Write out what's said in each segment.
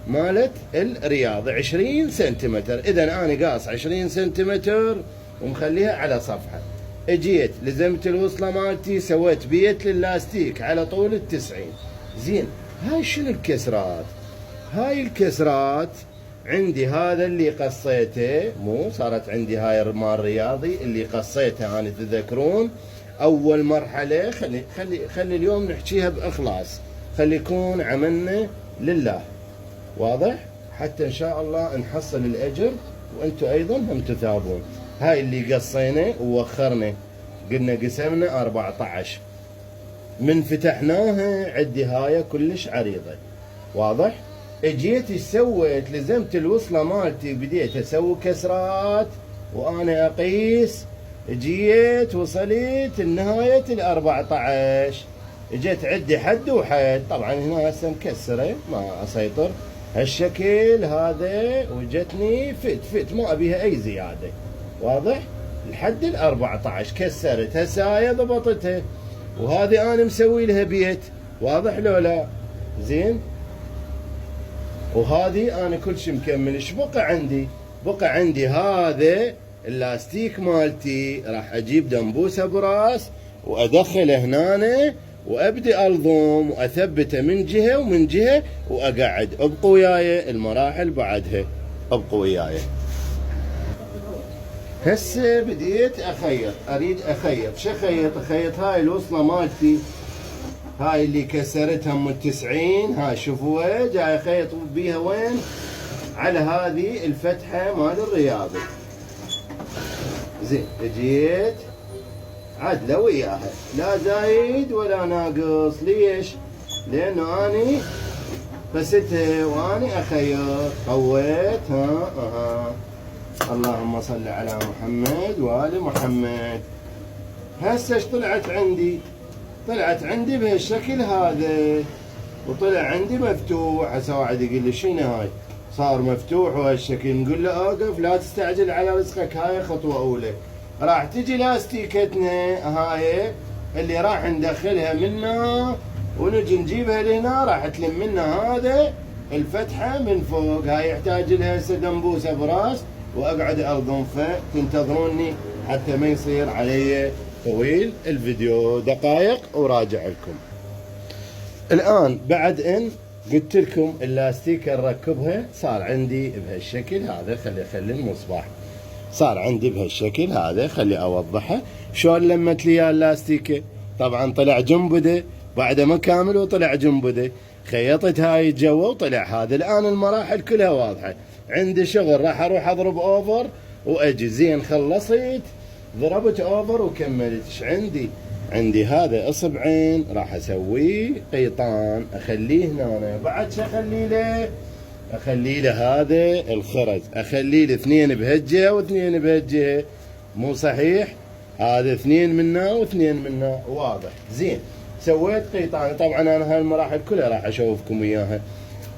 مالت الرياض 20 سنتيمتر. اذا انا قاص 20 سنتيمتر ومخليها على صفحه. اجيت لزمت الوصله مالتي، سويت بيت للاستيك على طول ال90. زين، هاي شنو الكسرات؟ هاي الكسرات عندي هذا اللي قصيته، مو صارت عندي هاي مال رياضي اللي قصيته انا، تذكرون اول مرحله. خلي اليوم نحكيها باخلاص، خلي يكون عملنا لله، واضح؟ حتى ان شاء الله نحصل الاجر وانتم ايضا هم تثابون. هاي اللي قصينا ووخرنا، قلنا قسمنا 14. من فتحناها عندي هاي كلش عريضه، واضح؟ اجيت ايش سويت؟ لزمت الوصله مالتي، بديت اسوي كسرات وانا اقيس. جيت وصلت لنهايه ال14، اجيت عندي حد وحد. طبعا هنا هسه مكسره ما اسيطر هالشكل هذا، وجتني فت ما ابيها اي زياده، واضح؟ لحد ال14 كسرت. هسه هاي ضبطتها، وهذه انا مسوي لها بيت، واضح لو لا؟ زين، وهذه انا كل شيء مكمل. ايش بقى عندي؟ بقى عندي هذا اللاستيك مالتي، راح اجيب دنبوسه براس وادخله هنا وابدي الضم واثبته من جهه ومن جهه واقعد. ابقوا وياي المراحل بعدها، ابقوا وياي. هسه بديت اخيط، اريد اخيط. شو اخيط؟ اخيط هاي الوصله مالتي، هاي اللي كسرتها من 90. هاي شوفوها جاي اخيط بيها وين؟ على هذه الفتحه مال الرياضي. زين، اجيت عدله وياها، لا زايد ولا ناقص. ليش؟ لانه اني قستها واني اخيط. قويت اللهم صل على محمد وآل محمد. هسه ايش طلعت عندي؟ طلعت عندي بهالشكل هذا، وطلع عندي مفتوح. هسه واحد يقول لي شنو هاي؟ صار مفتوح وهالشكل. نقول له اوقف، لا تستعجل على رزقك، هاي خطوه اولى. راح تجي لاستيكتنا هاي اللي راح ندخلها منا ونجي نجيبها لهنا، راح تلم منا هذا الفتحه من فوق. هاي يحتاج لها هسه دنبوسه براس واقعد الضم. فتنتظروني حتى ما يصير علي طويل الفيديو، دقائق وراجع لكم. الان بعد ان قلت لكم اللاستيك نركبها، صار عندي بهالشكل هذا. خلي المصباح صار عندي بهالشكل هذا. خلي اوضحها شلون لمت لي اللاستيكه. طبعا طلع جنبده بعد ما كامل، وطلع جنبده. خيطت هاي جوا وطلع هذا. الان المراحل كلها واضحه. عندي شغل راح اروح اضرب اوفر واجي. زين، خلصت ضربت اوفر وكملت. ايش عندي؟ عندي هذا اصبعين راح اسويه قيطان، اخليه هنا. بعد شو اخلي له؟ اخلي له هذا الخرز، اخلي له 2 بهالجهه و2 بهالجهه. مو صحيح؟ هذا 2 منا و2 منا، واضح؟ زين، سويت قيطان. طبعا انا هالمراحل كلها راح اشوفكم اياها.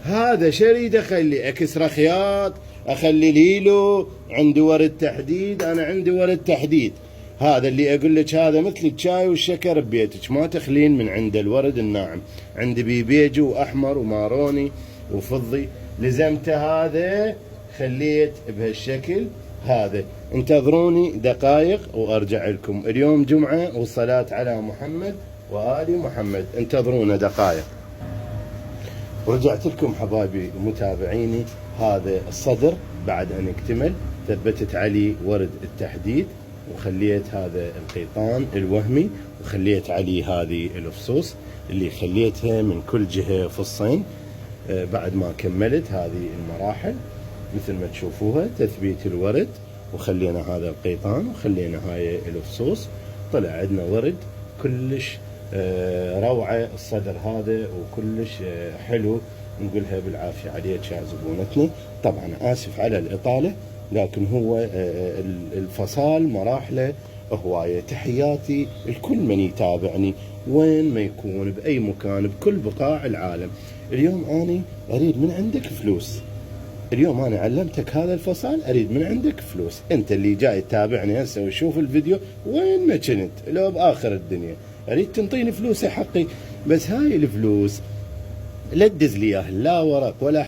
هذا شريد اخلي اكسره خياط، اخلي ليلو. عندي ورد تحديد، انا عندي ورد تحديد. هذا اللي اقول لك هذا مثل الشاي والشكر ببيتك، ما تخلين من عند الورد الناعم. عندي بيبيجي واحمر وماروني وفضي. لزمته هذا، خليت بهالشكل هذا. انتظروني دقائق وارجع لكم. اليوم جمعة والصلاة على محمد وآل محمد. انتظرونا دقائق. ورجعت لكم حبايبي متابعيني. هذا الصدر بعد ان اكتمل ثبتت عليه ورد التحديد، وخليت هذا القيطان الوهمي، وخليت عليه هذه الفصوص اللي خليتها من كل جهة فصين. بعد ما كملت هذه المراحل مثل ما تشوفوها، تثبيت الورد، وخلينا هذا القيطان، وخلينا هاي الفصوص. طلع عندنا ورد كلش روعة. الصدر هذا وكلش حلو، نقولها بالعافية عليك يا زبونتنا. طبعا آسف على الإطالة، لكن هو الفصال مراحله هواية. تحياتي لكل من يتابعني وين ما يكون، بأي مكان، بكل بقاع العالم. اليوم أنا أريد من عندك فلوس. اليوم أنا علمتك هذا الفصال، أريد من عندك فلوس. أنت اللي جاي تتابعني هسه وشوف الفيديو وين ما كنت، لو بآخر الدنيا، أريد تنطيني فلوس حقي. بس هاي الفلوس لا تدز لي لا ورق ولا